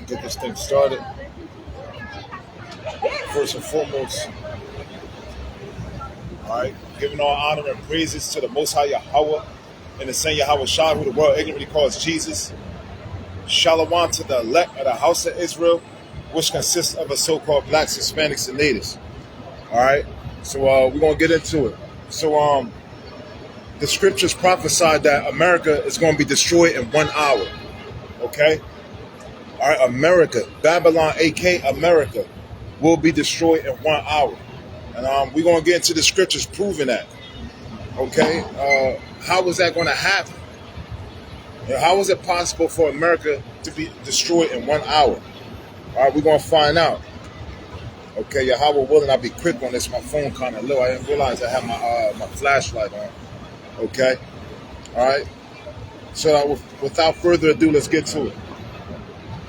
Get this thing started. First and foremost, all right, giving all honor and praises to the Most High Yahweh and the Son Yahweh Shah, who the world ignorantly calls Jesus. Shalom to the elect of the house of Israel, which consists of a so-called blacks, Hispanics, and natives. All right, so we're gonna get into it. So the scriptures prophesied that America is going to be destroyed in 1 hour. Okay, all right, America, Babylon, aka America, will be destroyed in 1 hour, and we're gonna get into the scriptures proving that. Okay, how is that going to happen? How is it possible for America to be destroyed in 1 hour? All right, we're going to find out. Okay, Yahweh willing, I'll be quick on this. My phone kind of low. I didn't realize I had my flashlight on. Okay, all right. So without further ado, let's get to it.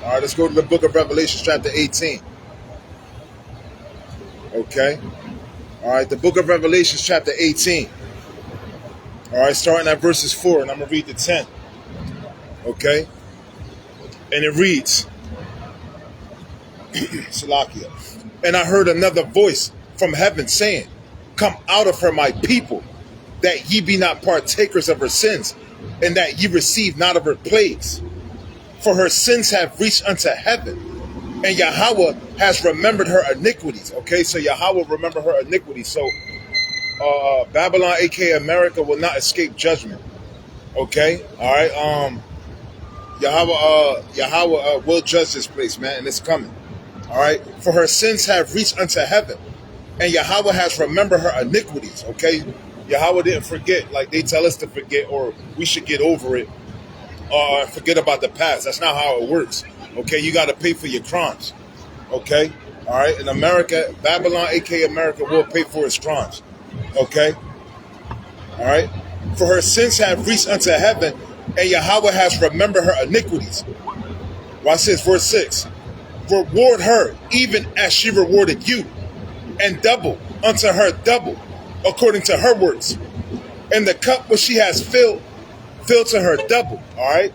All right, let's go to the book of Revelation, chapter 18. Okay, all right, the book of Revelation, chapter 18. All right, starting at verses 4, and I'm going to read the 10. Okay, and it reads, Salakia. And I heard another voice from heaven saying, "Come out of her, my people, that ye be not partakers of her sins, and that ye receive not of her plagues. For her sins have reached unto heaven, and Yahweh has remembered her iniquities." Okay, so Yahweh remember her iniquities. So Babylon, aka America, will not escape judgment. Okay, all right. Yahweh will judge this place, man, and it's coming. All right, for her sins have reached unto heaven, and Yahweh has remembered her iniquities. Okay, Yahweh didn't forget like they tell us to forget, or we should get over it, or forget about the past. That's not how it works. Okay, you got to pay for your crimes. Okay, all right. In America, Babylon, aka America, will pay for its crimes. Okay, all right. For her sins have reached unto heaven, and Yahweh has remembered her iniquities. Watch this, verse 6. Reward her even as she rewarded you, and double unto her double, according to her works. And the cup which she has filled to her double. All right?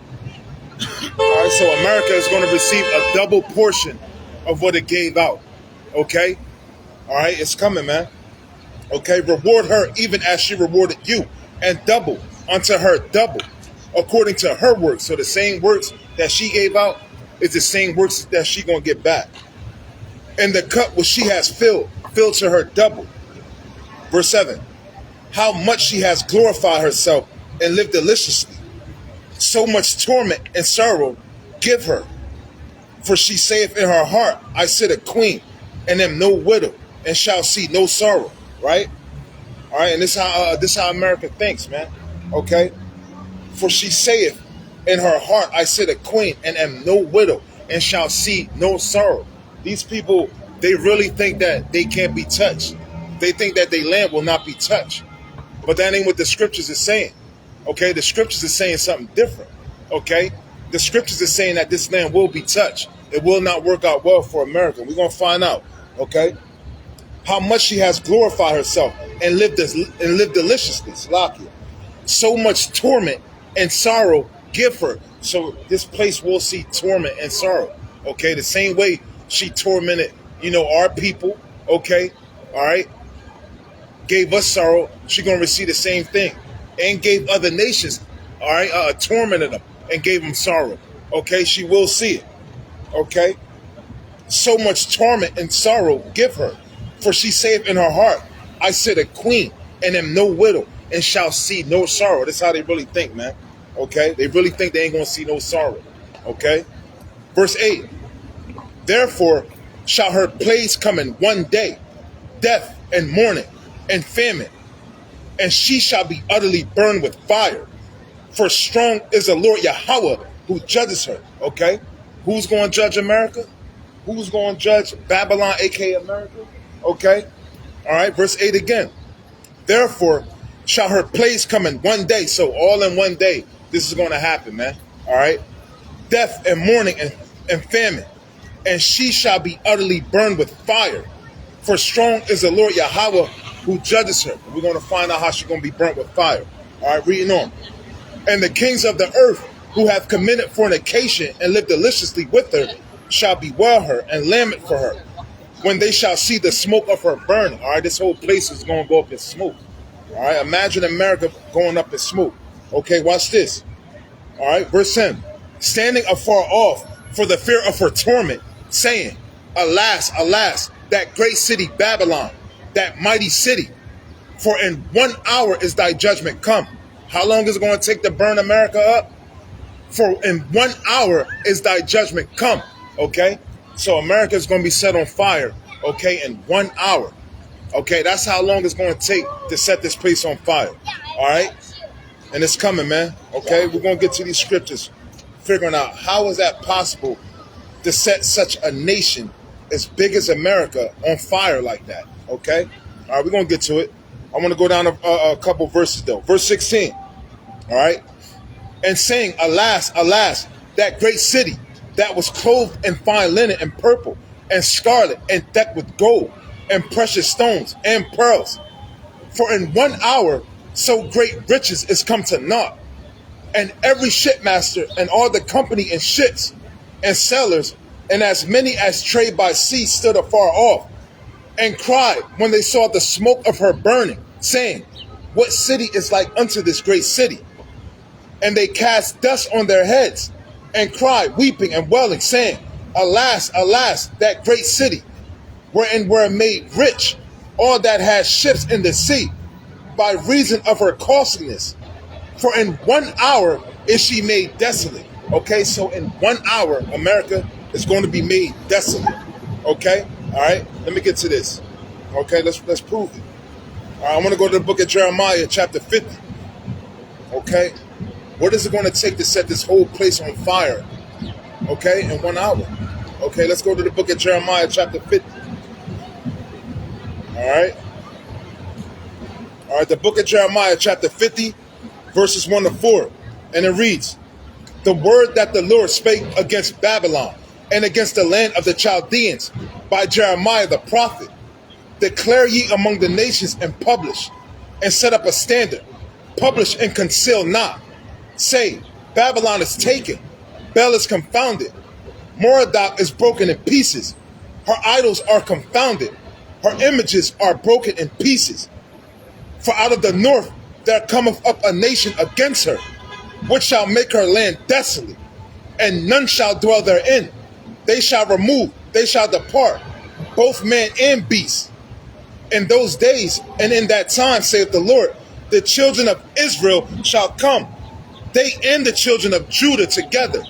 All right, so America is going to receive a double portion of what it gave out. Okay? All right, it's coming, man. Okay, reward her even as she rewarded you, and double unto her double, according to her works. So the same works that she gave out is the same works that she gonna get back. And the cup which she has filled to her double. Verse 7. How much she has glorified herself and lived deliciously. So much torment and sorrow give her. For she saith in her heart, I sit a queen, and am no widow, and shall see no sorrow. Right? All right, and this how America thinks, man. Okay? For she saith in her heart, I sit a queen, and am no widow, and shall see no sorrow. These people, they really think that they can't be touched. They think that their land will not be touched. But that ain't what the scriptures is saying. Okay, the scriptures is saying something different. Okay, the scriptures is saying that this land will be touched. It will not work out well for America. We're gonna find out. Okay, how much she has glorified herself and lived deliciously. Salakia. So much torment and sorrow give her. So this place will see torment and sorrow. Okay, the same way she tormented, our people. Okay, all right, gave us sorrow. She gonna receive the same thing, and gave other nations, all right, tormented them and gave them sorrow. Okay, she will see it. Okay, so much torment and sorrow give her, for she saith in her heart, I sit a queen, and am no widow, and shall see no sorrow. That's how they really think, man. Okay, they really think they ain't gonna see no sorrow. Okay, verse 8. Therefore shall her plagues come in 1 day, death and mourning and famine, and she shall be utterly burned with fire. For strong is the Lord Yahweh who judges her. Okay, who's going to judge America? Who's going to judge Babylon, aka America? Okay, all right. Verse 8 again. Therefore shall her plagues come in 1 day. So all in 1 day, this is going to happen, man. All right. Death and mourning and famine. And she shall be utterly burned with fire. For strong is the Lord Yahweh who judges her. We're going to find out how she's going to be burnt with fire. All right, reading on. And the kings of the earth who have committed fornication and lived deliciously with her shall bewail her and lament for her when they shall see the smoke of her burning. All right, this whole place is going to go up in smoke. All right, imagine America going up in smoke. Okay, watch this. All right, verse 10. Standing afar off for the fear of her torment, saying, Alas, alas, that great city Babylon, that mighty city. For in 1 hour is thy judgment come. How long is it going to take to burn America up? For in 1 hour is thy judgment come. Okay? So America is going to be set on fire, okay, in 1 hour. Okay, that's how long it's going to take to set this place on fire. All right? And it's coming, man. Okay? We're going to get to these scriptures, figuring out how is that possible to set such a nation as big as America on fire like that. Okay? All right, we're going to get to it. I want to go down a couple verses, though. Verse 16. All right? And saying, Alas, alas, that great city that was clothed in fine linen and purple and scarlet and decked with gold and precious stones and pearls. For in 1 hour so great riches is come to naught. And every shipmaster and all the company in ships and sailors and as many as trade by sea stood afar off and cried when they saw the smoke of her burning, saying, What city is like unto this great city? And they cast dust on their heads and cried, weeping and wailing, saying, Alas, alas, that great city, wherein were made rich all that had ships in the sea, by reason of her costliness. For in 1 hour is she made desolate. Okay, so in 1 hour, America is going to be made desolate. Okay, all right, let me get to this. Okay, let's prove it. All right, I want to go to the book of Jeremiah, chapter 50. Okay, what is it going to take to set this whole place on fire? Okay, in 1 hour. Okay, let's go to the book of Jeremiah, chapter 50. All right. All right, the book of Jeremiah, chapter 50, verses 1 to 4. And it reads, The word that the Lord spake against Babylon and against the land of the Chaldeans by Jeremiah the prophet. Declare ye among the nations and publish, and set up a standard. Publish and conceal not. Say, Babylon is taken, Bel is confounded, Moradok is broken in pieces. Her idols are confounded, her images are broken in pieces. For out of the north there cometh up a nation against her, which shall make her land desolate, and none shall dwell therein. They shall remove, they shall depart, both man and beast. In those days and in that time, saith the Lord, the children of Israel shall come, they and the children of Judah together,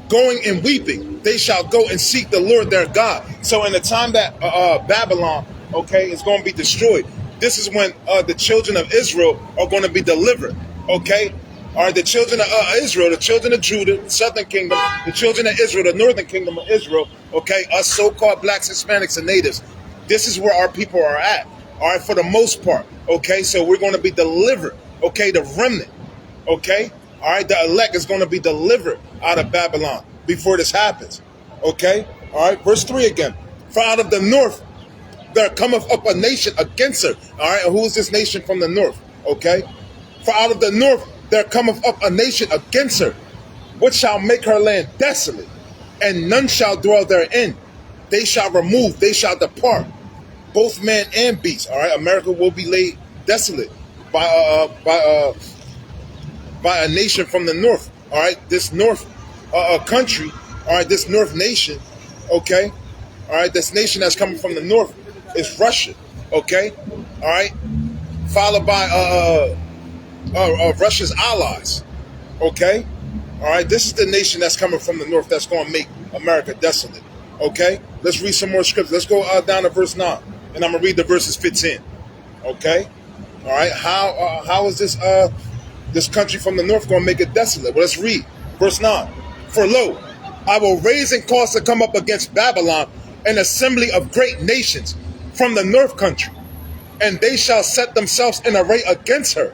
going and weeping. They shall go and seek the Lord their God. So in the time that Babylon, okay, is going to be destroyed, this is when the children of Israel are going to be delivered, okay? All right, the children of Israel, the children of Judah, the southern kingdom, the children of Israel, the northern kingdom of Israel, okay, us so-called blacks, Hispanics, and natives, this is where our people are at, all right, for the most part, okay? So we're going to be delivered, okay, the remnant, okay? All right, the elect is going to be delivered out of Babylon before this happens, okay? All right, verse 3 again. For out of the north there cometh up a nation against her. All right, and who is this nation from the north? Okay. For out of the north there cometh up a nation against her, which shall make her land desolate, and none shall dwell therein. They shall remove, they shall depart, both man and beast. All right, America will be laid desolate by a nation from the north. All right, this north country. All right, this north nation. Okay. All right, this nation that's coming from the north is Russia, okay? All right? Followed by Russia's allies, okay? All right, this is the nation that's coming from the north that's going to make America desolate, okay? Let's read some more scripts. Let's go down to verse 9, and I'm going to read the verses 15, okay? All right, how is this country from the north going to make it desolate? Well, let's read verse 9. For lo, I will raise and cause to come up against Babylon an assembly of great nations from the north country, and they shall set themselves in array against her.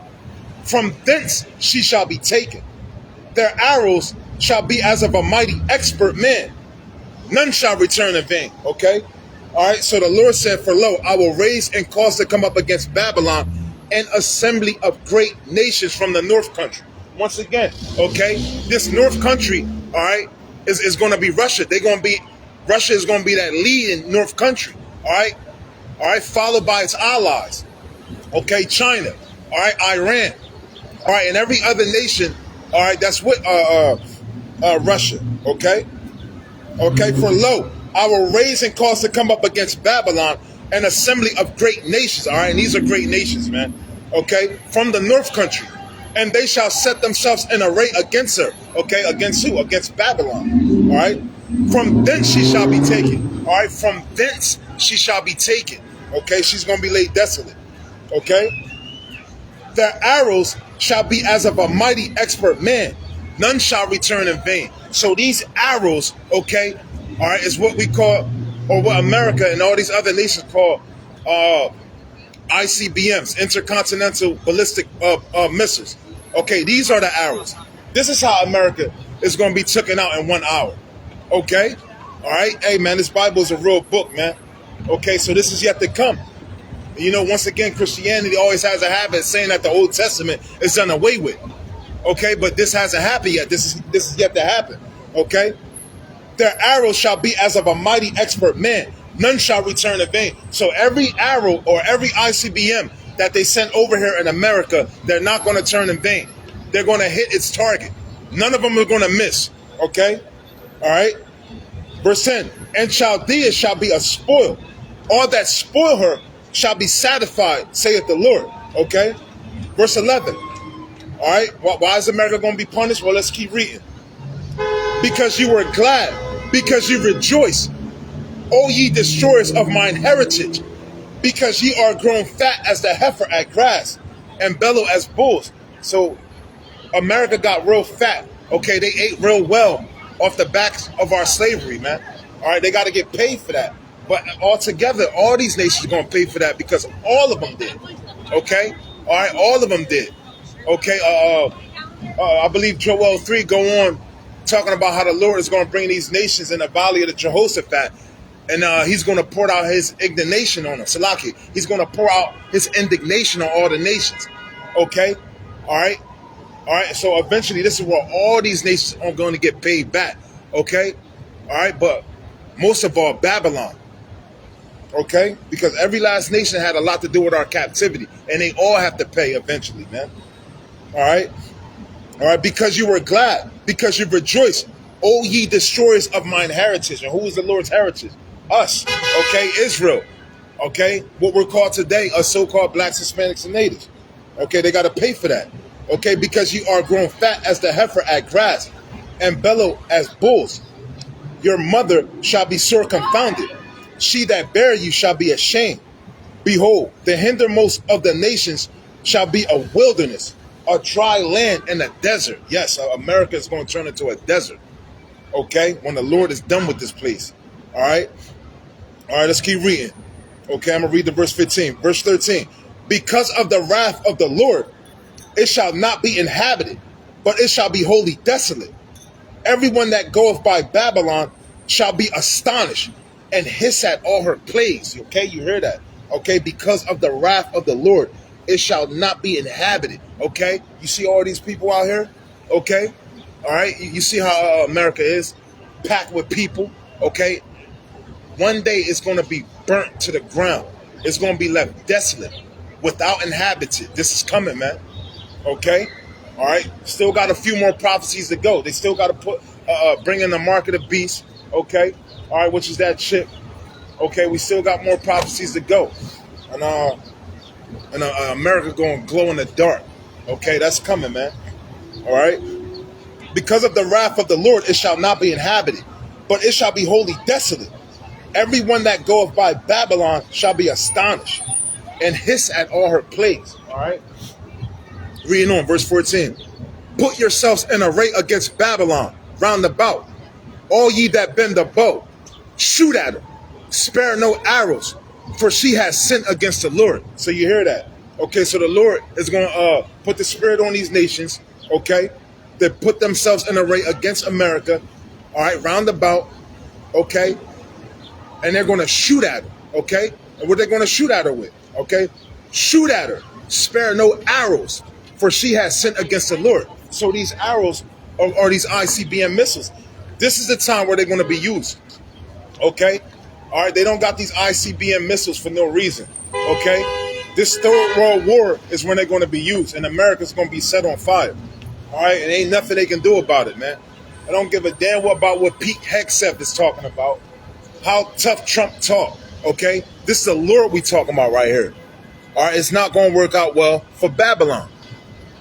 From thence she shall be taken. Their arrows shall be as of a mighty expert man. None shall return in vain. Okay? All right, so the Lord said, for lo, I will raise and cause to come up against Babylon an assembly of great nations from the north country. Once again, okay, this north country, all right, is going to be Russia. They're going to be Russia is going to be that lead in North Country. All right. All right. Followed by its allies. Okay. China. All right. Iran. All right. And every other nation. All right. That's with Russia. Okay. Okay. For lo, I will raise and cause to come up against Babylon an assembly of great nations. All right. And these are great nations, man. Okay. From the North Country. And they shall set themselves in array against her. Okay, against who? Against Babylon. All right. From thence she shall be taken. All right. From thence she shall be taken. Okay. She's going to be laid desolate. Okay. Their arrows shall be as of a mighty expert man. None shall return in vain. So these arrows, okay, all right, is what we call, or what America and all these other nations call, ICBMs, intercontinental ballistic missiles. Okay, these are the arrows. This is how America is going to be taken out in 1 hour. Okay, all right. Hey, man, this Bible is a real book, man. Okay, so this is yet to come. You know, once again, Christianity always has a habit of saying that the Old Testament is done away with. Okay, but this hasn't happened yet. This is yet to happen. Okay, their arrows shall be as of a mighty expert man. None shall return in vain. So every arrow or every ICBM that they sent over here in America, they're not going to turn in vain. They're going to hit its target. None of them are going to miss. Okay? All right? Verse 10, and Chaldea shall be a spoil. All that spoil her shall be satisfied, saith the Lord. Okay? Verse 11. All right? Why is America going to be punished? Well, let's keep reading. Because you were glad, because you rejoice, O ye destroyers of mine heritage, because ye are grown fat as the heifer at grass, and bellow as bulls. So America got real fat. Okay, they ate real well off the backs of our slavery, man. All right, they got to get paid for that. But altogether, all these nations are going to pay for that because all of them did. Okay, all right, all of them did. Okay, I believe Joel 3 go on talking about how the Lord is going to bring these nations in the valley of the Jehoshaphat. And he's going to pour out his indignation on them. Salaki. He's going to pour out his indignation on all the nations. Okay? All right? All right? So eventually this is where all these nations are going to get paid back. Okay? All right? But most of all, Babylon. Okay? Because every last nation had a lot to do with our captivity. And they all have to pay eventually, man. All right? All right? Because you were glad. Because you rejoiced. O ye destroyers of mine heritage. And who is the Lord's heritage? Us, okay, Israel, okay, what we're called today, us so-called blacks, Hispanics, and natives, okay, they got to pay for that, okay, because you are grown fat as the heifer at grass, and bellow as bulls. Your mother shall be sore confounded, she that bare you shall be ashamed. Behold, the hindermost of the nations shall be a wilderness, a dry land, and a desert. Yes, America is going to turn into a desert, okay, when the Lord is done with this place, all right. All right, let's keep reading. Okay, I'm going to read the verse 15. Verse 13. Because of the wrath of the Lord, it shall not be inhabited, but it shall be wholly desolate. Everyone that goeth by Babylon shall be astonished and hiss at all her plagues. Okay, you hear that? Okay, because of the wrath of the Lord, it shall not be inhabited. Okay, you see all these people out here? Okay, all right, you see how America is packed with people. Okay. One day it's going to be burnt to the ground. It's going to be left desolate, without inhabited. This is coming, man. Okay? All right? Still got a few more prophecies to go. They still got to bring in the mark of the beast. Okay? All right, which is that chip. Okay, we still got more prophecies to go. And America going to glow in the dark. Okay, that's coming, man. All right? Because of the wrath of the Lord, it shall not be inhabited, but it shall be wholly desolate. Everyone that goeth by Babylon shall be astonished and hiss at all her plagues. All right. Reading on, verse 14. Put yourselves in array against Babylon round about. All ye that bend the bow, shoot at her. Spare no arrows, for she has sinned against the Lord. So you hear that? Okay, so the Lord is going to put the spirit on these nations. Okay. They put themselves in array against America. All right, round about. Okay. And they're going to shoot at her, okay? And what they're going to shoot at her with, okay? Shoot at her. Spare no arrows, for she has sinned against the Lord. So these arrows are these ICBM missiles. This is the time where they're going to be used, Okay? All right, they don't got these ICBM missiles for no reason. Okay? This third world war is when they're going to be used, and America's going to be set on fire. All right? And ain't nothing they can do about it, man. I don't give a damn about what Pete Hegseth is talking about. How tough Trump talk. Okay? This is the Lord we talking about right here. All right? It's not going to work out well for Babylon.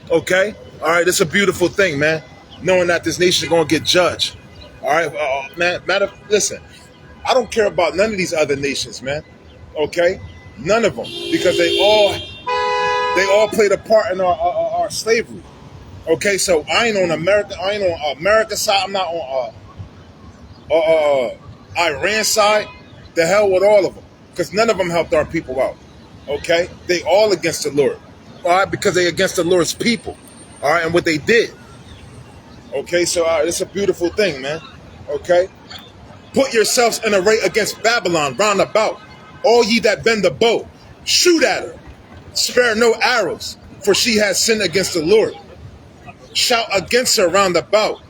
Okay? All right? It's a beautiful thing, man. Knowing that this nation is going to get judged. All right? Man, listen. I don't care about none of these other nations, man. Okay? None of them. Because they all played a part in our slavery. Okay? So I ain't on America. I ain't on America's side. I'm not on Iran side. The hell with all of them. Because none of them helped our people out. Okay? They all against the Lord. All right? Because they against the Lord's people. All right? And what they did. Okay? So it's a beautiful thing, man. Okay? Put yourselves in array against Babylon round about. All ye that bend the bow, shoot at her. Spare no arrows, for she has sinned against the Lord. Shout against her round about.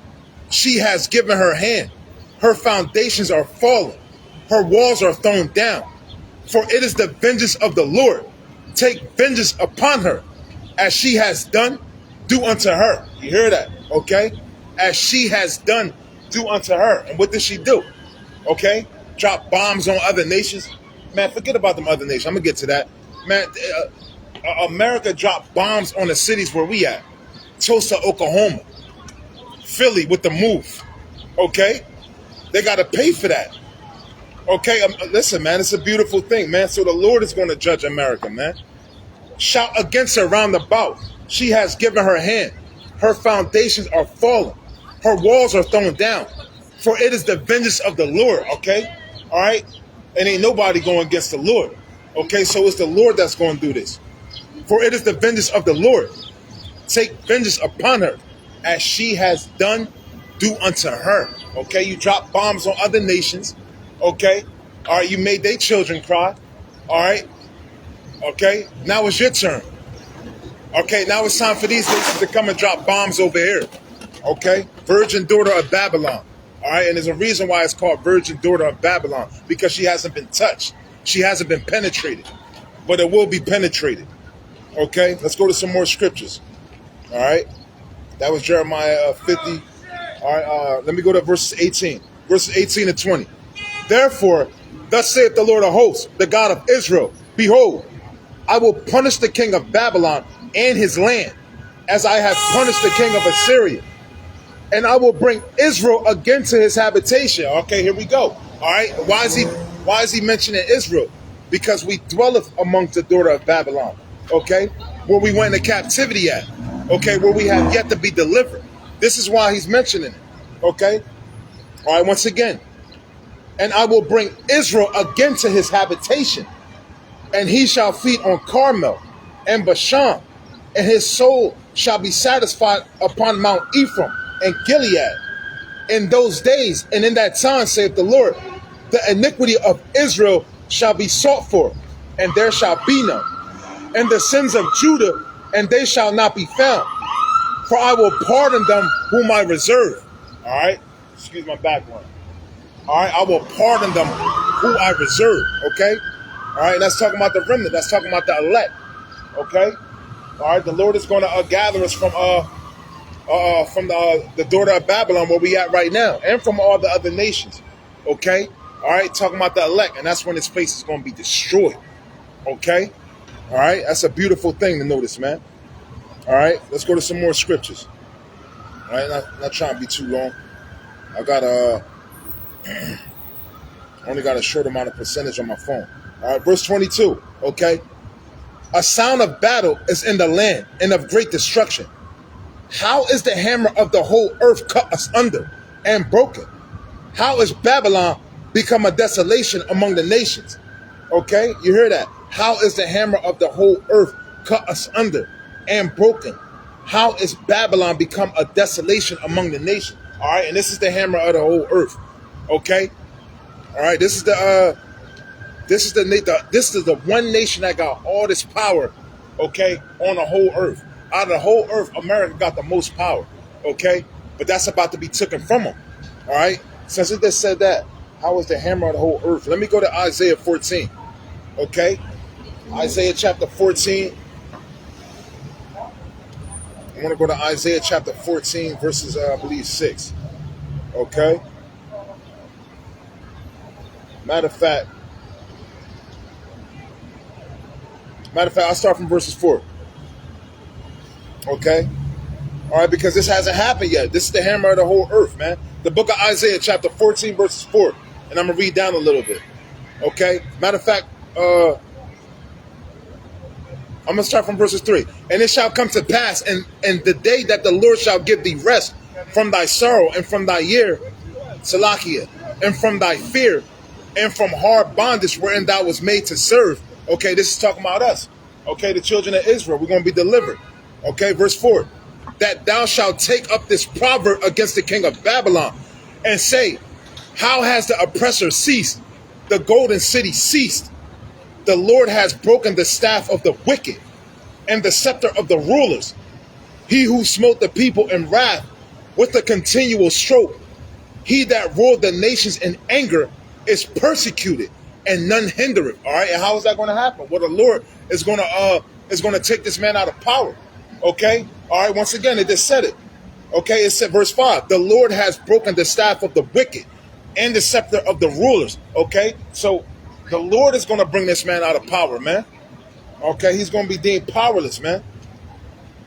She has given her hand. Her foundations are fallen. Her walls are thrown down. For it is the vengeance of the Lord. Take vengeance upon her. As she has done, do unto her. You hear that? Okay? As she has done, do unto her. And what did she do? Okay? Drop bombs on other nations. Man, forget about them other nations. I'm going to get to that. Man, America dropped bombs on the cities where we at. Tulsa, Oklahoma. Philly with the move. Okay? They got to pay for that. Okay? Listen, man, it's a beautiful thing, man. So the Lord is going to judge America, man. Shout against her round about. She has given her hand. Her foundations are fallen. Her walls are thrown down. For it is the vengeance of the Lord, okay? All right? And ain't nobody going against the Lord. Okay, so it's the Lord that's going to do this. For it is the vengeance of the Lord. Take vengeance upon her. As she has done, do unto her. Okay, you drop bombs on other nations. Okay? All right, you made their children cry. All right? Okay, now it's your turn. Okay, now it's time for these nations to come and drop bombs over here. Okay? Virgin daughter of Babylon. All right, and there's a reason why it's called Virgin Daughter of Babylon, because she hasn't been touched. She hasn't been penetrated, but it will be penetrated. Okay, let's go to some more scriptures. All right, that was Jeremiah 50. All right, let me go to verses 18. Verses 18 and 20. Therefore, thus saith the Lord of hosts, the God of Israel, behold, I will punish the king of Babylon and his land, as I have punished the king of Assyria. And I will bring Israel again to his habitation. Okay, here we go. All right. Why is he mentioning Israel? Because we dwelleth amongst the daughter of Babylon. Okay. Where we went into captivity at. Okay. Where we have yet to be delivered. This is why he's mentioning it. Okay. All right. Once again. And I will bring Israel again to his habitation. And he shall feed on Carmel and Bashan. And his soul shall be satisfied upon Mount Ephraim and Gilead. In those days and in that time, saith the Lord, the iniquity of Israel shall be sought for, and there shall be none. And the sins of Judah, and they shall not be found. For I will pardon them whom I reserve. All right? Excuse my background. All right? I will pardon them who I reserve. Okay? All right? That's talking about the remnant. That's talking about the elect. Okay? All right? The Lord is going to gather us from the daughter of Babylon, where we at right now, and from all the other nations. Okay? All right? Talking about the elect, and that's when this place is going to be destroyed. Okay? All right? That's a beautiful thing to notice, man. All right? Let's go to some more scriptures. All right? Not trying to be too long. I got only got a short amount of percentage on my phone. All right? Verse 22. Okay? A sound of battle is in the land, and of great destruction. How is the hammer of the whole earth cut asunder and broken? How is Babylon become a desolation among the nations? Okay, you hear that? How is the hammer of the whole earth cut asunder and broken? How is Babylon become a desolation among the nations? All right, and this is the hammer of the whole earth. Okay, all right. This is the one nation that got all this power. Okay, on the whole earth. Out of the whole earth, America got the most power, okay? But that's about to be taken from them, all right? Since it just said that, How is the hammer of the whole earth? Let me go to Isaiah 14. Okay? Isaiah chapter 14. I want to go to Isaiah chapter 14, verses, I believe, 6. Okay? Matter of fact, I'll start from verses 4. Okay? All right, because this hasn't happened yet. This is the hammer of the whole earth, man. The book of Isaiah, chapter 14, verses 4. And I'm going to read down a little bit. Okay? Matter of fact, I'm going to start from verses 3. And it shall come to pass in the day that the Lord shall give thee rest from thy sorrow and from thy year, Salakia, and from thy fear and from hard bondage wherein thou was made to serve. Okay, this is talking about us. Okay, the children of Israel, we're going to be delivered. Okay, verse 4. That thou shalt take up this proverb against the king of Babylon and say, how has the oppressor ceased? The golden city ceased. The Lord has broken the staff of the wicked and the scepter of the rulers. He who smote the people in wrath with a continual stroke. He that ruled the nations in anger is persecuted and none hinder it. All right, and how is that going to happen? Well, the Lord is going to take this man out of power. Okay, all right. Once again, it just said it. Okay, it said verse 5. The Lord has broken the staff of the wicked and the scepter of the rulers. Okay, so the Lord is going to bring this man out of power, man. Okay, he's going to be deemed powerless, man.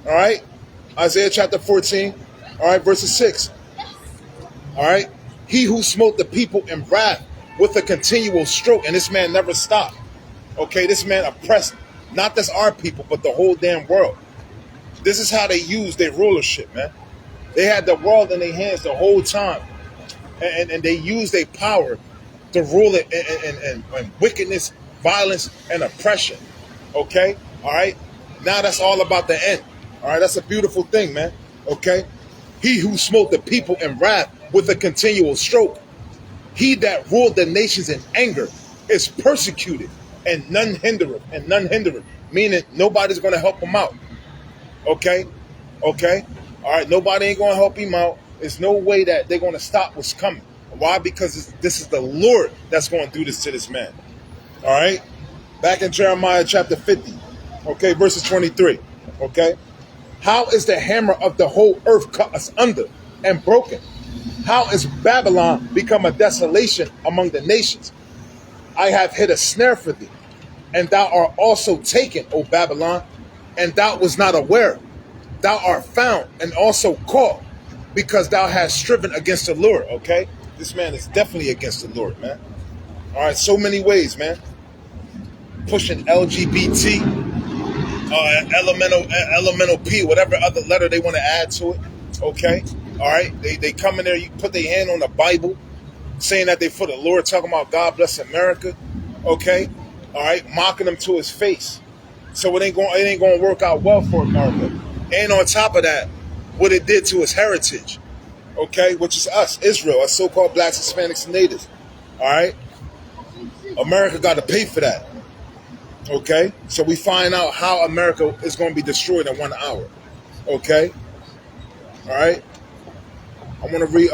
All right, Isaiah chapter 14, all right, verses 6. All right, he who smote the people in wrath with a continual stroke, and this man never stopped. Okay, this man oppressed not just our people, but the whole damn world. This is how they use their rulership, man. They had the world in their hands the whole time, and they used their power to rule it in wickedness, violence, and oppression. Okay? All right? Now that's all about the end. All right? That's a beautiful thing, man. Okay? He who smote the people in wrath with a continual stroke. He that ruled the nations in anger is persecuted, and none hindereth, meaning nobody's going to help him out. Okay? Okay? All right? Nobody ain't going to help him out. There's no way that they're going to stop what's coming. Why? Because this is the Lord that's going to do this to this man. All right? Back in Jeremiah chapter 50, okay, verses 23, okay? How is the hammer of the whole earth cut asunder and broken? How is Babylon become a desolation among the nations? I have hid a snare for thee, and thou art also taken, O Babylon, and thou was not aware. Thou art found and also caught, because thou hast striven against the Lord, okay? This man is definitely against the Lord, man. All right, so many ways, man. Pushing LGBT, elemental P, whatever other letter they want to add to it. Okay, all right. They come in there. You put their hand on the Bible, saying that they for the Lord, talking about God bless America. Okay, all right, mocking them to his face. So it ain't going to work out well for America. And on top of that, what it did to his heritage. Okay, which is us, Israel, us so-called blacks, Hispanics, and natives. All right, America got to pay for that. Okay, so we find out how America is going to be destroyed in 1 hour. Okay, all right. I want to read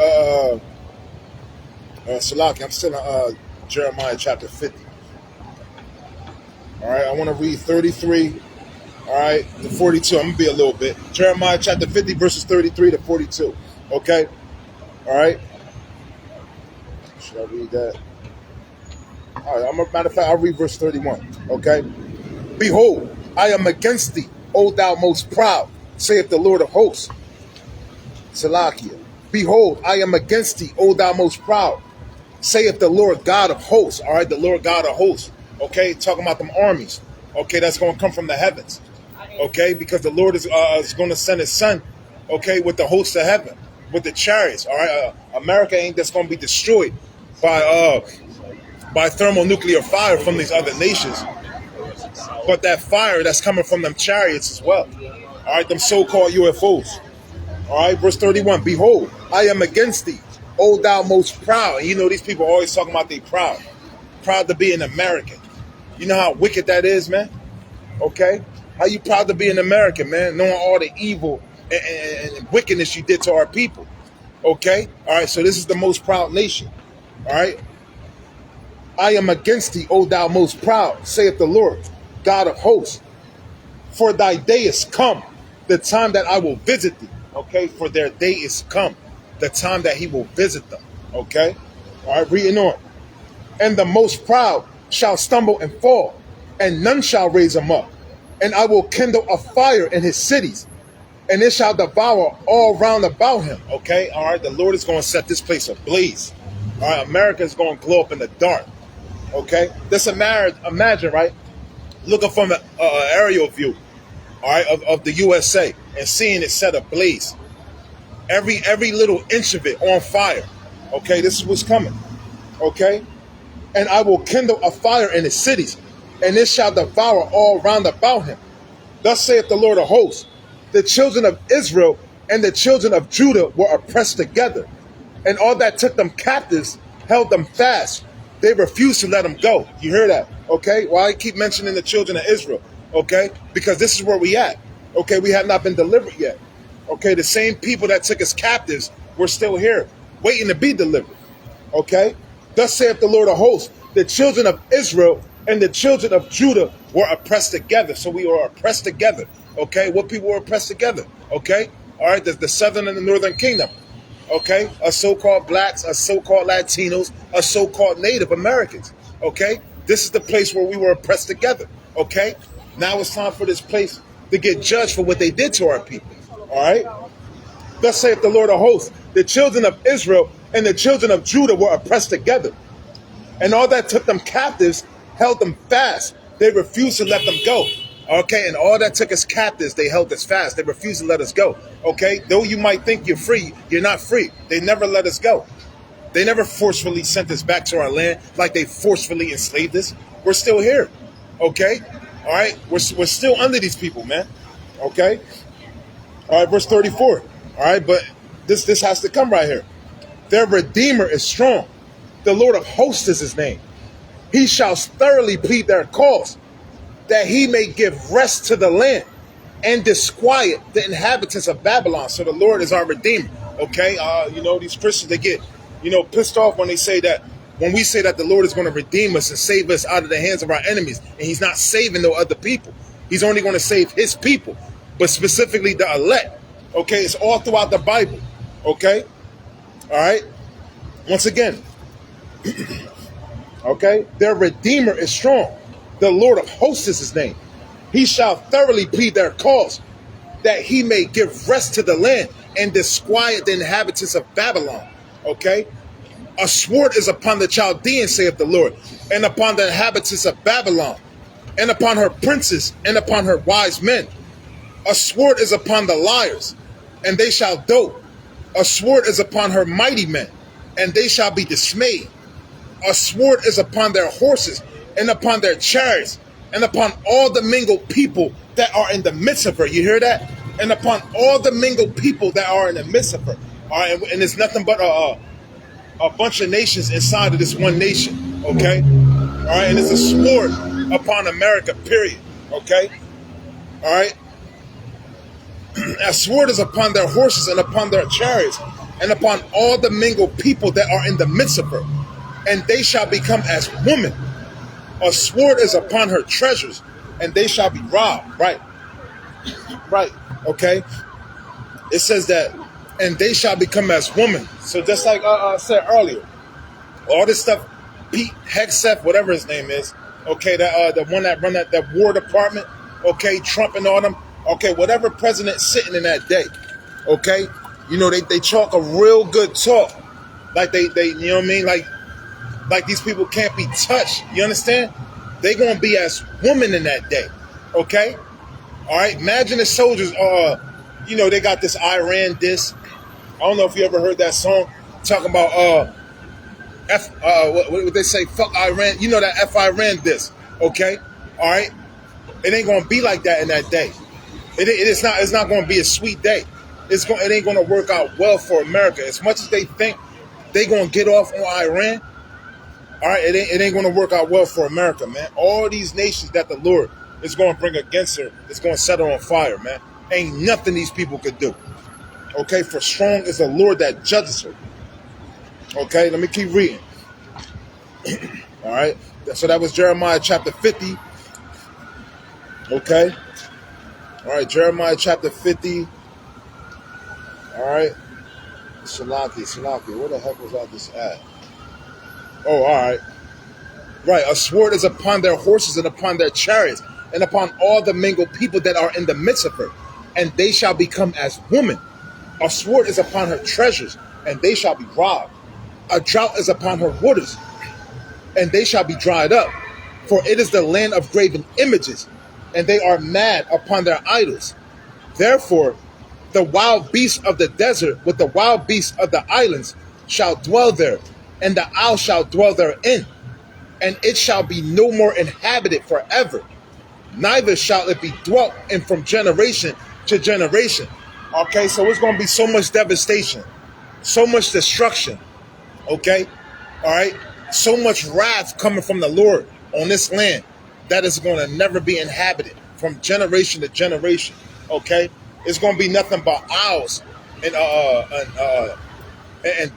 Salaki. I'm still in Jeremiah chapter 50. All right, I want to read 33. All right, to 42. I'm gonna be a little bit. Jeremiah chapter 50, verses 33 to 42. Okay, all right. Should I read that? All right, matter of fact, I'll read verse 31. Okay. Behold, I am against thee, O thou most proud, saith the Lord of hosts. Salakia. Behold, I am against thee, O thou most proud, saith the Lord God of hosts. All right, the Lord God of hosts. Okay, talking about them armies. Okay, that's going to come from the heavens. Okay, because the Lord is going to send his son. Okay, with the hosts of heaven, with the chariots. All right, America ain't just going to be destroyed by thermonuclear fire from these other nations, but that fire that's coming from them chariots as well. All right, them so-called UFOs. All right, verse 31. Behold, I am against thee, O thou most proud. And you know these people are always talking about they proud to be an American. You know how wicked that is, man? Okay? How you proud to be an American, man, knowing all the evil and wickedness you did to our people? Okay? All right, so this is the most proud nation. All right? I am against thee, O thou most proud, saith the Lord, God of hosts. For thy day is come, the time that I will visit thee. Okay, for their day is come, the time that he will visit them. Okay, all right, reading on. And the most proud shall stumble and fall, and none shall raise him up. And I will kindle a fire in his cities, and it shall devour all round about him. Okay, all right, the Lord is going to set this place ablaze. All right, America is going to glow up in the dark. Okay, just imagine, right, looking from an aerial view, all right, of the USA and seeing it set ablaze. Every little inch of it on fire. Okay, this is what's coming. Okay, and I will kindle a fire in his cities, and it shall devour all round about him. Thus saith the Lord of hosts, the children of Israel and the children of Judah were oppressed together, and all that took them captives held them fast. They refused to let them go. You hear that? Okay, well, I keep mentioning the children of Israel, okay, because this is where we at. Okay, we have not been delivered yet. Okay, the same people that took us captives, we're still here, waiting to be delivered. Okay, thus saith the Lord of hosts, the children of Israel and the children of Judah were oppressed together. So we are oppressed together. Okay, what people were oppressed together? Okay, all right, the southern and the northern kingdom. Okay, us so-called blacks, us so-called Latinos, us so-called Native Americans. Okay, this is the place where we were oppressed together. Okay, now it's time for this place to get judged for what they did to our people. All right, thus saith the Lord of hosts, the children of Israel and the children of Judah were oppressed together, and all that took them captives held them fast. They refused to let them go. Okay, and all that took us captives, they held us fast. They refused to let us go. Okay, though you might think you're free, you're not free. They never let us go. They never forcefully sent us back to our land like they forcefully enslaved us. We're still here. Okay, all right, we're still under these people, man. Okay, all right, verse 34. All right, but this has to come right here. Their Redeemer is strong. The Lord of hosts is his name. He shall thoroughly plead their cause, that he may give rest to the land and disquiet the inhabitants of Babylon. So the Lord is our Redeemer. Okay, these Christians, they get, pissed off when they say that, when we say that the Lord is going to redeem us and save us out of the hands of our enemies, and he's not saving no other people. He's only going to save his people, but specifically the elect. Okay, it's all throughout the Bible. Okay, all right. Once again, okay, their Redeemer is strong. The Lord of hosts is his name. He shall thoroughly plead their cause, that he may give rest to the land and disquiet the inhabitants of Babylon. Okay? A sword is upon the Chaldeans, saith the Lord, and upon the inhabitants of Babylon, and upon her princes, and upon her wise men. A sword is upon the liars, and they shall dote. A sword is upon her mighty men, and they shall be dismayed. A sword is upon their horses, and upon their chariots, and upon all the mingled people that are in the midst of her. You hear that? And upon all the mingled people that are in the midst of her. All right, and it's nothing but a bunch of nations inside of this one nation. Okay? All right, and it's a sword upon America, period. Okay? All right? A sword is upon their horses and upon their chariots, and upon all the mingled people that are in the midst of her. And they shall become as women. A sword is upon her treasures, and they shall be robbed. Right. Right. Okay. It says that, and they shall become as women. So just like I said earlier, all this stuff, Pete Hegseth, whatever his name is, okay, that the one that run that War Department, okay, Trump and all them, okay, whatever president sitting in that day, okay, they talk a real good talk, like they you know what I mean, like these people can't be touched. You understand? They're going to be as women in that day. Okay? All right? Imagine the soldiers, they got this Iran diss. I don't know if you ever heard that song talking about, what would they say? Fuck Iran. You know that F Iran diss. Okay? All right? It ain't going to be like that in that day. It's not going to be a sweet day. It ain't going to work out well for America. As much as they think they going to get off on Iran, all right, it ain't going to work out well for America, man. All these nations that the Lord is going to bring against her is going to set her on fire, man. Ain't nothing these people could do. Okay, for strong is the Lord that judges her. Okay, let me keep reading. All right. So that was Jeremiah chapter 50. Okay. All right. Jeremiah chapter 50. All right. Salaki. Where the heck was I just at? Oh, all right. Right. A sword is upon their horses and upon their chariots and upon all the mingled people that are in the midst of her. And they shall become as women. A sword is upon her treasures, and they shall be robbed. A drought is upon her waters, and they shall be dried up. For it is the land of graven images, and they are mad upon their idols. Therefore, the wild beasts of the desert with the wild beasts of the islands shall dwell there, and the owl shall dwell therein, and it shall be no more inhabited forever. Neither shall it be dwelt in from generation to generation. Okay, so it's going to be so much devastation, so much destruction. Okay, all right, so much wrath coming from the Lord on this land that is going to never be inhabited from generation to generation. Okay, it's going to be nothing but owls and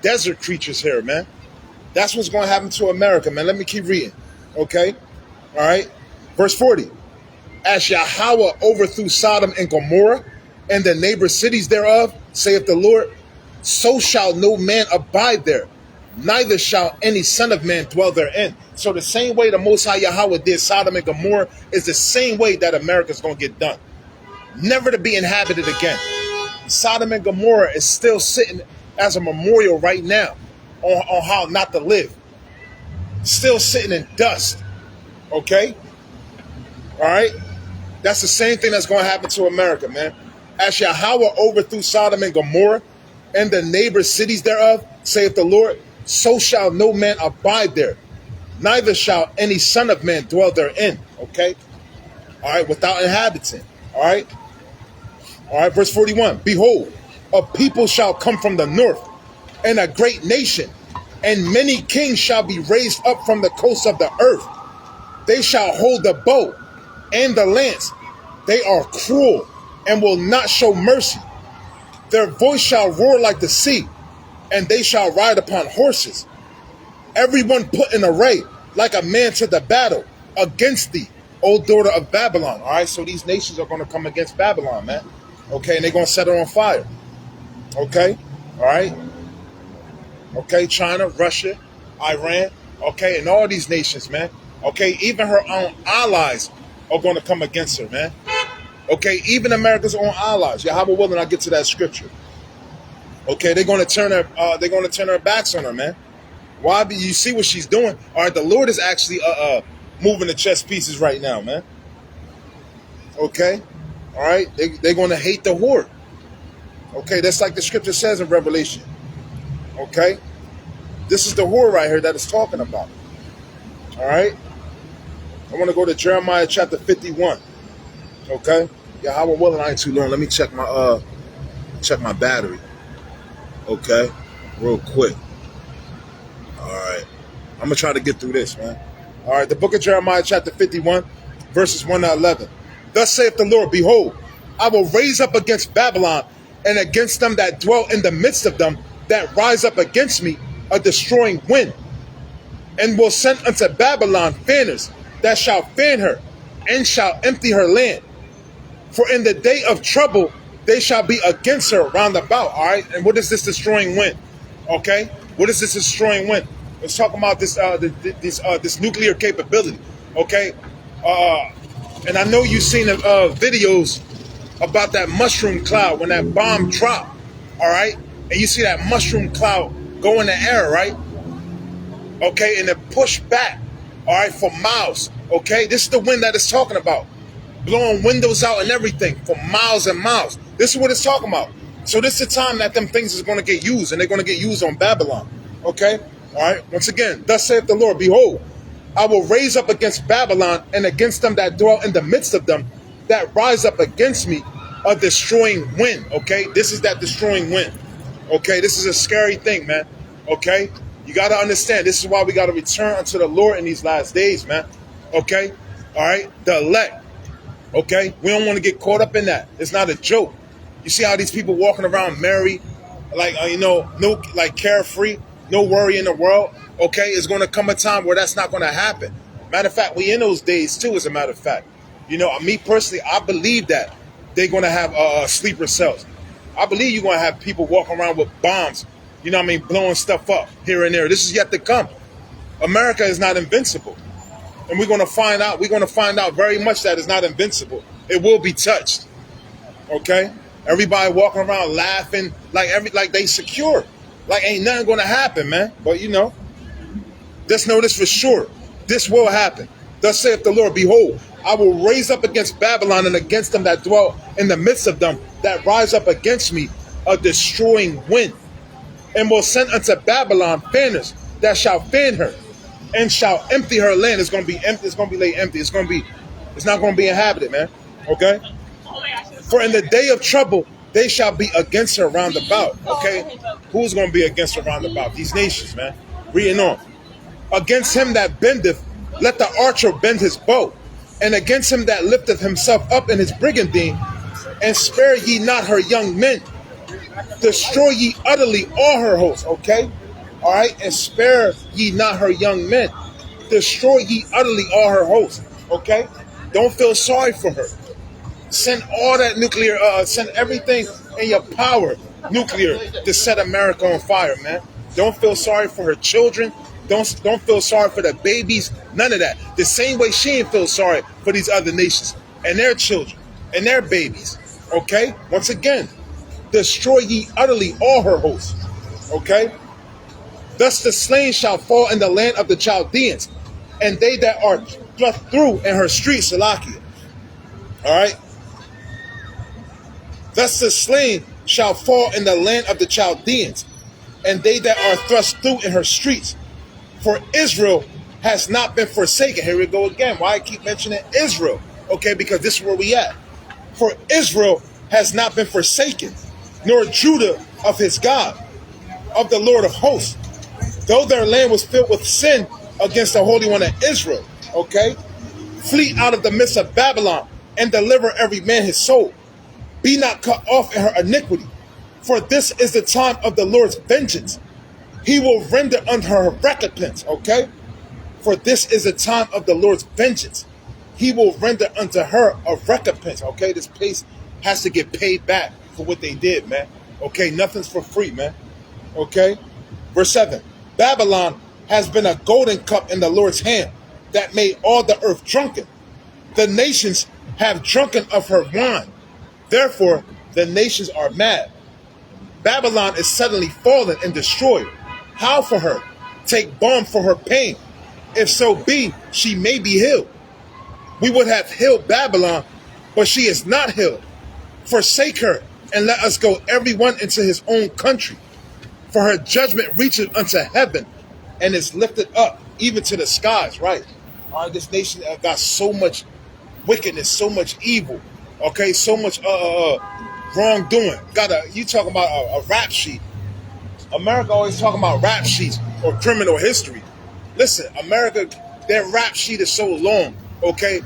desert creatures here, man. That's what's going to happen to America, man. Let me keep reading. Okay, all right, verse 40. As Yahweh overthrew Sodom and Gomorrah and the neighbor cities thereof, saith the Lord, so shall no man abide there, neither shall any son of man dwell therein. So the same way the Most High Yahweh did Sodom and Gomorrah is the same way that America's going to get done. Never to be inhabited again. Sodom and Gomorrah is still sitting as a memorial right now on how not to live. Still sitting in dust. Okay? All right? That's the same thing that's going to happen to America, man. As Yahweh overthrew Sodom and Gomorrah and the neighbor cities thereof, saith the Lord, so shall no man abide there, neither shall any son of man dwell therein. Okay? All right, without inhabitant. All right? All right, verse 41. Behold, a people shall come from the north, and a great nation, and many kings shall be raised up from the coasts of the earth. They shall hold the bow and the lance. They are cruel and will not show mercy. Their voice shall roar like the sea, and they shall ride upon horses. Everyone put in array like a man to the battle against thee, O daughter of Babylon. All right, so these nations are going to come against Babylon, man. Okay, and they're going to set her on fire. Okay, all right. Okay, China, Russia, Iran. Okay, and all these nations, man. Okay, even her own allies are going to come against her, man. Okay, even America's own allies. Yahweh willing, I get to that scripture. Okay, they're going to turn her backs on her, man. Why? You see what she's doing? All right, the Lord is actually moving the chess pieces right now, man. Okay, all right, they're going to hate the whore. Okay, that's like the scripture says in Revelation. Okay, this is the whore right here that it's talking about. All right, I want to go to Jeremiah chapter 51. Okay, Yahweh willing, I ain't too long. Let me check my battery. Okay, real quick. All right, I'm gonna try to get through this, man. All right, the book of Jeremiah chapter 51, verses 1 to 11. Thus saith the Lord, behold, I will raise up against Babylon and against them that dwell in the midst of them that rise up against me a destroying wind, and will send unto Babylon fanners that shall fan her and shall empty her land. For in the day of trouble they shall be against her round about. All right, and what is this destroying wind? Okay, what is this destroying wind? Let's talk about this this nuclear capability. Okay, and I know you've seen videos about that mushroom cloud when that bomb dropped. All right, and you see that mushroom cloud go in the air, right? Okay, and it pushed back. All right, for miles. Okay, this is the wind that it's talking about, blowing windows out and everything for miles and miles. This is what it's talking about. So this is the time that them things is going to get used, and they're going to get used on Babylon. Okay, all right. Once again, thus saith the Lord, behold, I will raise up against Babylon and against them that dwell in the midst of them that rise up against me a destroying wind. Okay, this is that destroying wind. Okay, this is a scary thing, man. Okay, you got to understand, this is why we got to return unto the Lord in these last days, man. Okay, all right, the elect. Okay, we don't want to get caught up in that. It's not a joke. You see how these people walking around married, like no, like carefree, no worry in the world. Okay, it's going to come a time where that's not going to happen. Matter of fact, we in those days too. As a matter of fact, me personally, I believe that they're going to have sleeper cells. I believe you're going to have people walking around with bombs. Blowing stuff up here and there. This is yet to come. America is not invincible, and we're going to find out. We're going to find out very much that it's not invincible. It will be touched. Okay, everybody walking around laughing like they secure, like ain't nothing going to happen, man. But just know this for sure. This will happen. Thus saith the Lord, behold, I will raise up against Babylon and against them that dwell in the midst of them that rise up against me a destroying wind, and will send unto Babylon fanners that shall fan her, and shall empty her land. It's going to be empty. It's going to be laid empty. It's not going to be inhabited, man. Okay? For in the day of trouble, they shall be against her round about. Okay? Who's going to be against her round about? These nations, man. Reading on. Against him that bendeth, let the archer bend his bow, and against him that lifteth himself up in his brigandine, and spare ye not her young men. Destroy ye utterly all her hosts, okay? All right? And spare ye not her young men. Destroy ye utterly all her hosts, okay? Don't feel sorry for her. Send all that nuclear, send everything in your power, nuclear, to set America on fire, man. Don't feel sorry for her children. Don't feel sorry for the babies. None of that. The same way she ain't feel sorry for these other nations and their children and their babies, okay? Once again, destroy ye utterly all her hosts. Okay? Thus the slain shall fall in the land of the Chaldeans, and they that are thrust through in her streets, Salakia. Alright? Thus the slain shall fall in the land of the Chaldeans, and they that are thrust through in her streets. For Israel has not been forsaken. Here we go again. Why I keep mentioning Israel? Okay, because this is where we at. For Israel has not been forsaken, nor Judah of his God, of the Lord of hosts, though their land was filled with sin against the Holy One of Israel. Okay? Flee out of the midst of Babylon, and deliver every man his soul. Be not cut off in her iniquity, for this is the time of the Lord's vengeance. He will render unto her recompense. Okay? For this is the time of the Lord's vengeance. He will render unto her a recompense. Okay? This place has to get paid back for what they did, man. Okay? Nothing's for free, man. Okay? Verse 7. Babylon has been a golden cup in the Lord's hand that made all the earth drunken. The nations have drunken of her wine. Therefore, the nations are mad. Babylon is suddenly fallen and destroyed. How for her? Take balm for her pain. If so be, she may be healed. We would have healed Babylon, but she is not healed. Forsake her, and let us go every one into his own country. For her judgment reacheth unto heaven, and is lifted up even to the skies. Right? All right, this nation got so much wickedness, so much evil. Okay, so much wrongdoing. You talking about a rap sheet. America always talking about rap sheets or criminal history. Listen, America, their rap sheet is so long, okay?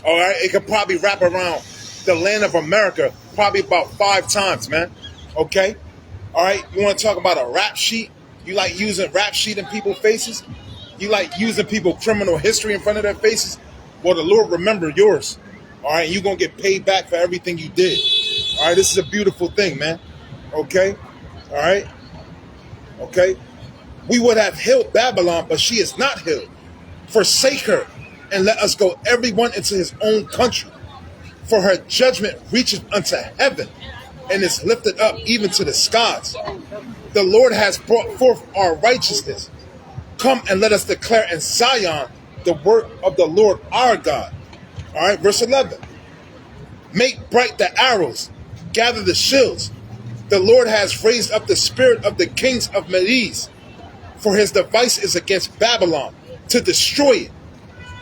All right, it could probably wrap around the land of America probably about 5 times, man. Okay? All right, you want to talk about a rap sheet? You like using rap sheet in people's faces? You like using people's criminal history in front of their faces? Well, the Lord remember yours. All right, you're going to get paid back for everything you did. All right, this is a beautiful thing, man. Okay? All right? Okay? We would have healed Babylon, but she is not healed. Forsake her, and let us go every one into his own country. For her judgment reacheth unto heaven, and is lifted up even to the skies. The Lord has brought forth our righteousness. Come and let us declare in Zion the work of the Lord our God. All right, verse 11. Make bright the arrows, gather the shields. The Lord has raised up the spirit of the kings of Medes, for his device is against Babylon, to destroy it,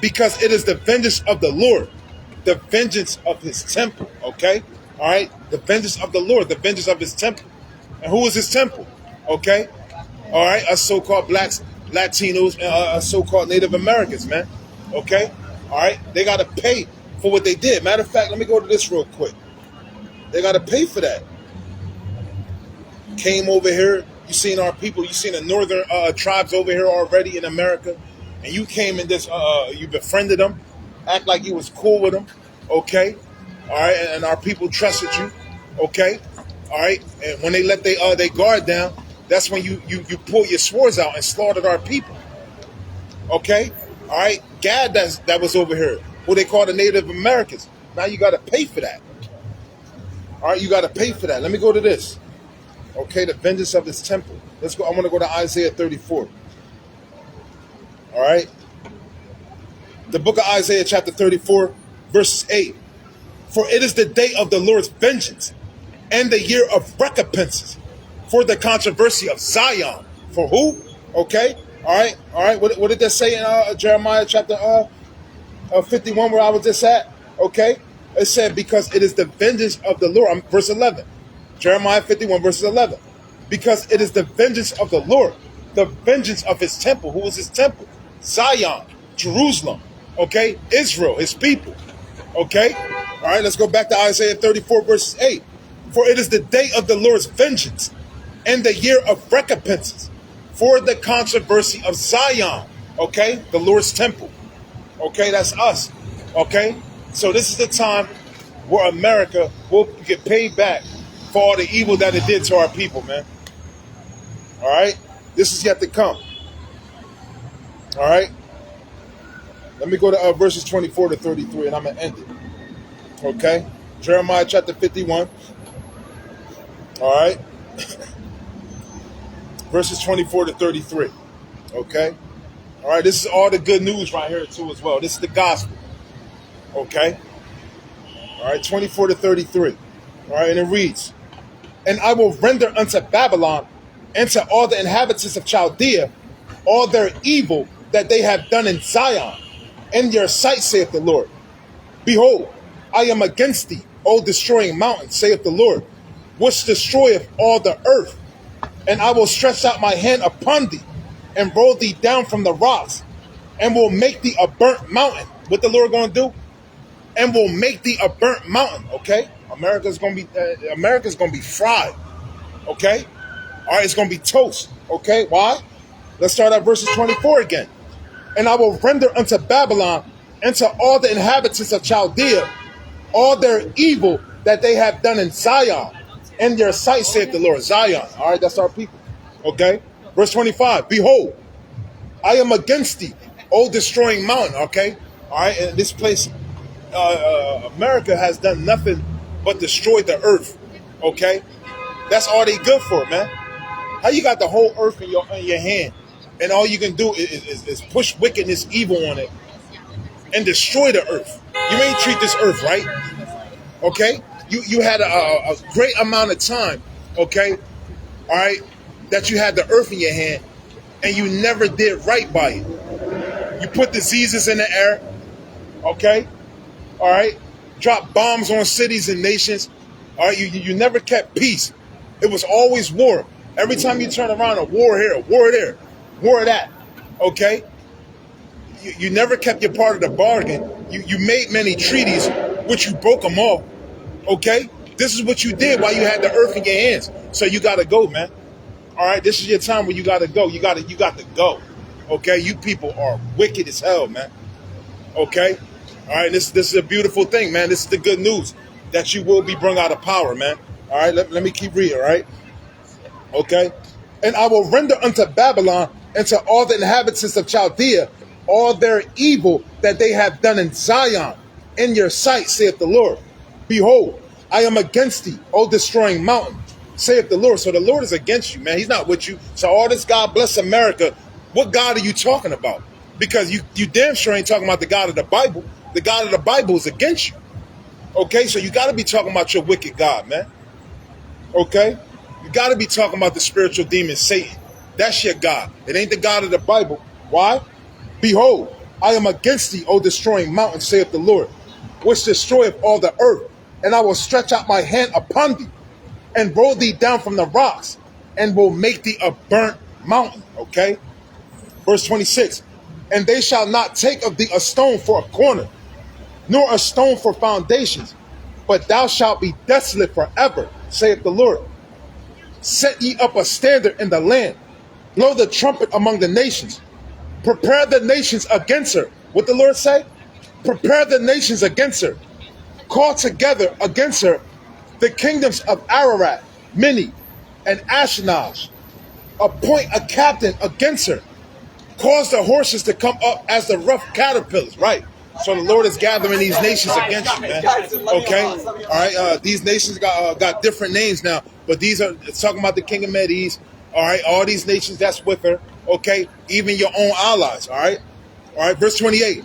because it is the vengeance of the Lord, the vengeance of his temple. Okay? All right? The vengeance of the Lord, the vengeance of his temple. And who is his temple? Okay? All right? Us so-called blacks, Latinos, and us so-called Native Americans, man. Okay? All right? They got to pay for what they did. Matter of fact, let me go to this real quick. They got to pay for that. Came over here, You seen our people. You seen the northern tribes over here already in America, and you came in this. You befriended them, act like you was cool with them. Okay, all right, and our people trusted you. Okay, all right, and when they let they guard down, that's when you pull your swords out and slaughtered our people. Okay, all right, Gad that was over here, who they call the Native Americans. Now you got to pay for that. All right, you got to pay for that. Let me go to this. Okay, the vengeance of his temple. Let's go. I want to go to Isaiah 34. All right. The book of Isaiah, chapter 34, verses 8. For it is the day of the Lord's vengeance and the year of recompenses for the controversy of Zion. For who? Okay. All right. All right. What did that say in Jeremiah chapter 51, where I was just at? Okay. It said, because it is the vengeance of the Lord. Verse 11. Jeremiah 51, verses 11. Because it is the vengeance of the Lord, the vengeance of his temple. Who is his temple? Zion, Jerusalem, okay? Israel, his people, okay? All right, let's go back to Isaiah 34, verses 8. For it is the day of the Lord's vengeance and the year of recompenses for the controversy of Zion, okay? The Lord's temple, okay? That's us, okay? So this is the time where America will get paid back for all the evil that it did to our people, man. All right? This is yet to come. All right? Let me go to verses 24 to 33, and I'm going to end it. Okay? Jeremiah chapter 51. All right? Verses 24 to 33. Okay? All right? This is all the good news right here, too, as well. This is the gospel. Okay? All right? 24 to 33. All right? And it reads, and I will render unto Babylon and to all the inhabitants of Chaldea all their evil that they have done in Zion. In your sight, saith the Lord. Behold, I am against thee, O destroying mountain, saith the Lord, which destroyeth all the earth. And I will stretch out my hand upon thee, and roll thee down from the rocks, and will make thee a burnt mountain. What the Lord going to do? And will make thee a burnt mountain, okay? America's gonna be fried, okay? All right, it's gonna be toast, okay? Why? Let's start at verses 24 again. And I will render unto Babylon and to all the inhabitants of Chaldea all their evil that they have done in Zion. In their sight, saith the Lord. Zion. All right, that's our people, okay? Verse 25. Behold, I am against thee, O destroying mountain, okay? All right, and this place, America has done nothing but destroy the earth, okay? That's all they good for, man. How you got the whole earth in your hand, and all you can do is push wickedness, evil on it, and destroy the earth? You ain't treat this earth right, okay? You had a great amount of time, okay? All right, that you had the earth in your hand, and you never did right by it. You put diseases in the air, okay? All right? Drop bombs on cities and nations. All right, you never kept peace. It was always war. Every time you turn around, a war here, a war there, war that. Okay? You never kept your part of the bargain. You made many treaties, which you broke them off. Okay? This is what you did while you had the earth in your hands. So you got to go, man. All right? This is your time where you got to go. You got to go. Okay? You people are wicked as hell, man. Okay? All right, this is a beautiful thing, man. This is the good news, that you will be brought out of power, man. All right, let me keep reading, all right? Okay. And I will render unto Babylon and to all the inhabitants of Chaldea all their evil that they have done in Zion. In your sight, saith the Lord. Behold, I am against thee, O destroying mountain, saith the Lord. So the Lord is against you, man. He's not with you. So all this God bless America, what God are you talking about? Because you damn sure ain't talking about the God of the Bible. The God of the Bible is against you. Okay, so you got to be talking about your wicked God, man. Okay? You got to be talking about the spiritual demon, Satan. That's your God. It ain't the God of the Bible. Why? Behold, I am against thee, O destroying mountain, saith the Lord, which destroyeth all the earth. And I will stretch out my hand upon thee, and roll thee down from the rocks, and will make thee a burnt mountain. Okay? Verse 26. And they shall not take of thee a stone for a corner, nor a stone for foundations, but thou shalt be desolate forever, saith the Lord. Set ye up a standard in the land. Blow the trumpet among the nations. Prepare the nations against her. What the Lord say? Prepare the nations against her. Call together against her the kingdoms of Ararat, Mini, and Ashkenaz. Appoint a captain against her. Cause the horses to come up as the rough caterpillars. Right. So the Lord is gathering these nations against you, man. Okay? All right? These nations got different names now, but these are talking about the king of Medes. All right? All these nations that's with her. Okay? Even your own allies. All right? All right? Verse 28.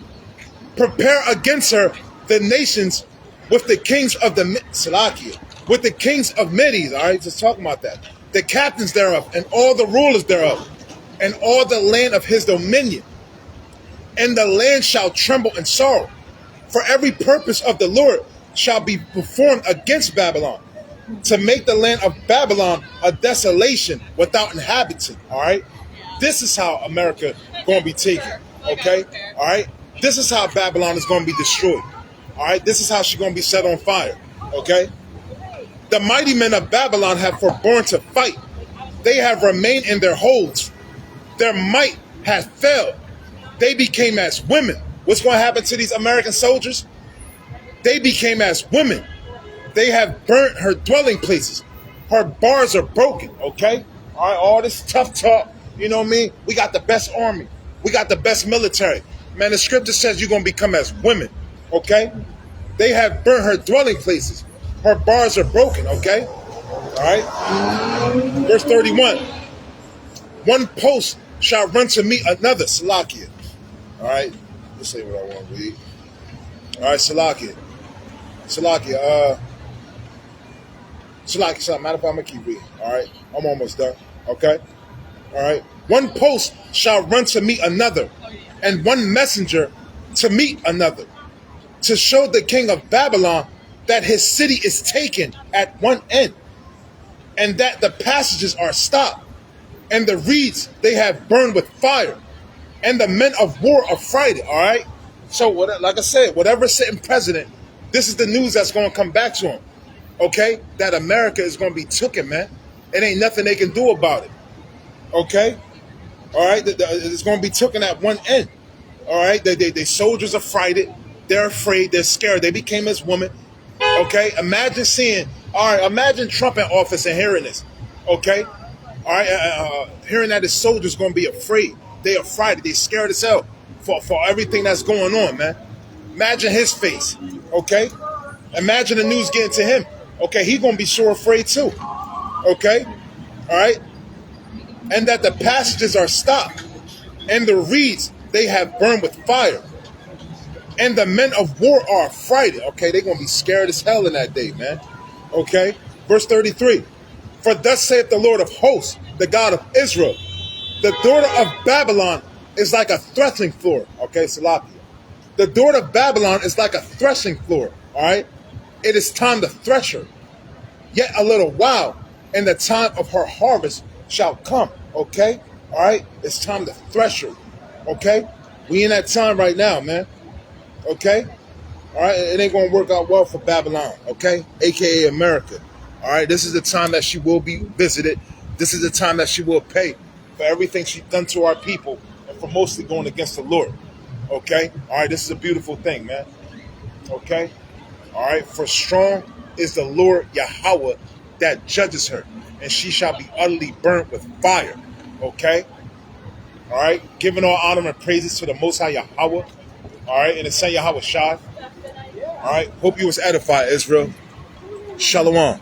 Prepare against her the nations with the kings of the Salakia, with the kings of Medes. All right? Just talking about that. The captains thereof and all the rulers thereof and all the land of his dominion. And the land shall tremble in sorrow. For every purpose of the Lord shall be performed against Babylon, to make the land of Babylon a desolation without inhabitant. All right? This is how America going to be taken. Okay? All right? This is how Babylon is going to be destroyed. All right? This is how she's going to be set on fire. Okay? The mighty men of Babylon have forborne to fight. They have remained in their holds. Their might has failed. They became as women. What's going to happen to these American soldiers? They became as women. They have burnt her dwelling places. Her bars are broken, okay? All right, all this tough talk, you know what I mean? We got the best army. We got the best military. Man, the scripture says you're going to become as women, okay? They have burnt her dwelling places. Her bars are broken, okay? All right? Verse 31. One post shall run to meet another, Salakia. All right, let's say what I want to read. All right, Salakia. Salakia, matter of fact, I'm going to keep reading. All right, I'm almost done. Okay? All right. One post shall run to meet another, and one messenger to meet another, to show the king of Babylon that his city is taken at one end, and that the passages are stopped, and the reeds they have burned with fire, and the men of war are frightened. All right. So, like I said, whatever sitting president, this is the news that's going to come back to him. Okay, that America is going to be taken, man. It ain't nothing they can do about it. Okay, all right. It's going to be taken at one end. All right. They soldiers are frightened. They're afraid. They're scared. They became as women. Okay. Imagine seeing. All right. Imagine Trump in office and hearing this. Okay. All right. Hearing that his soldiers going to be afraid. They are frightened. They scared as hell for everything that's going on, man. Imagine his face, okay? Imagine the news getting to him. Okay, he's going to be sure afraid too, okay? All right? And that the passages are stopped, and the reeds they have burned with fire, and the men of war are frightened. Okay, they're going to be scared as hell in that day, man. Okay? Verse 33. For thus saith the Lord of hosts, the God of Israel, the daughter of Babylon is like a threshing floor. Okay, Salakia. The daughter of Babylon is like a threshing floor. All right? It is time to thresh her. Yet a little while, and the time of her harvest shall come. Okay? All right? It's time to thresh her. Okay? We in that time right now, man. Okay? All right? It ain't going to work out well for Babylon. Okay? AKA America. All right? This is the time that she will be visited. This is the time that she will pay for everything she's done to our people and for mostly going against the Lord. Okay? All right, this is a beautiful thing, man. Okay? All right? For strong is the Lord Yahweh that judges her, and she shall be utterly burnt with fire. Okay? All right? Giving all honor and praises to the Most High Yahweh. All right? And the Son Yahweh Shai. All right? Hope you was edified, Israel. Shalom.